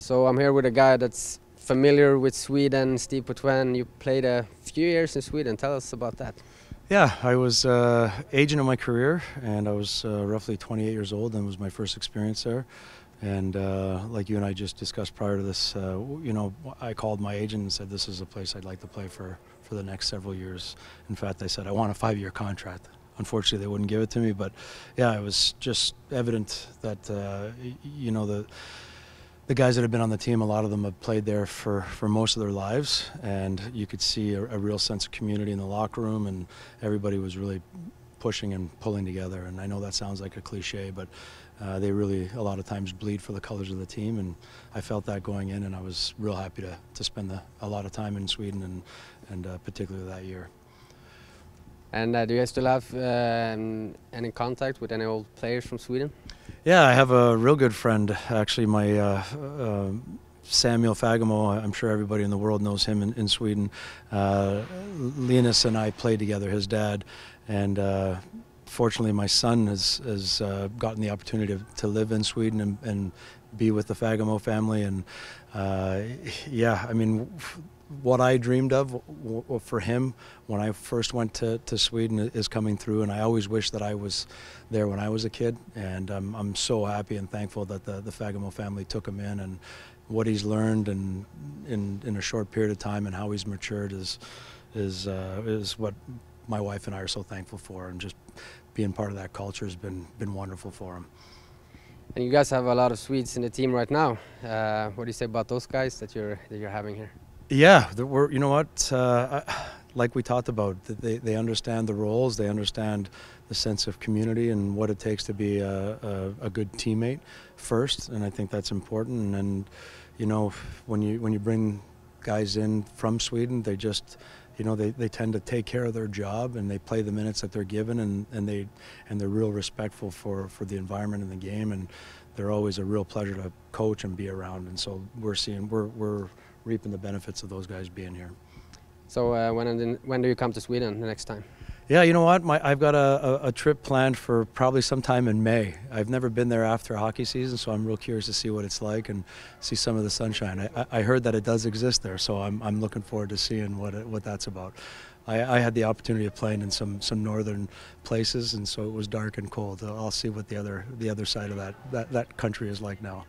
So I'm here with a guy that's familiar with Sweden, Steve Potvin. You played a few years in Sweden. Tell us about that. Yeah, I was agent of my career, and I was roughly 28 years old, and it was my first experience there. And like you and I just discussed prior to this, you know, I called my agent and said this is a place I'd like to play for the next several years. In fact, I said I want a 5-year contract. Unfortunately, they wouldn't give it to me, but yeah, it was just evident that you know, the guys that have been on the team, a lot of them have played there for most of their lives, and you could see a real sense of community in the locker room, and everybody was really pushing and pulling together. And I know that sounds like a cliche, but they really a lot of times bleed for the colors of the team, and I felt that going in, and I was real happy to spend a lot of time in Sweden, and particularly that year. And do you guys still have any contact with any old players from Sweden? Yeah, I have a real good friend, actually, my Samuel Fagemo. I'm sure everybody in the world knows him in Sweden. Linus and I played together, his dad, and fortunately my son has gotten the opportunity to live in Sweden and be with the Fagemo family. And yeah, I mean, what I dreamed of for him when I first went to Sweden is coming through, and I always wish that I was there when I was a kid, and I'm so happy and thankful that the Fagemo family took him in, and what he's learned and in a short period of time and how he's matured is what my wife and I are so thankful for, and just being part of that culture has been wonderful for him. And you guys have a lot of Swedes in the team right now. What do you say about those guys that you're having here? Yeah, you know what, like we talked about, they understand the roles, they understand the sense of community and what it takes to be a good teammate first, and I think that's important. And you know, when you bring guys in from Sweden, they just, you know, they tend to take care of their job, and they play the minutes that they're given, and they're real respectful for the environment in the game, and they're always a real pleasure to coach and be around. And so we're reaping the benefits of those guys being here. So when do you come to Sweden the next time? Yeah, you know what? I've got a trip planned for probably sometime in May. I've never been there after hockey season, so I'm real curious to see what it's like and see some of the sunshine. I heard that it does exist there, so I'm looking forward to seeing what that's about. I had the opportunity of playing in some northern places, and so it was dark and cold. I'll see what the other side of that country is like now.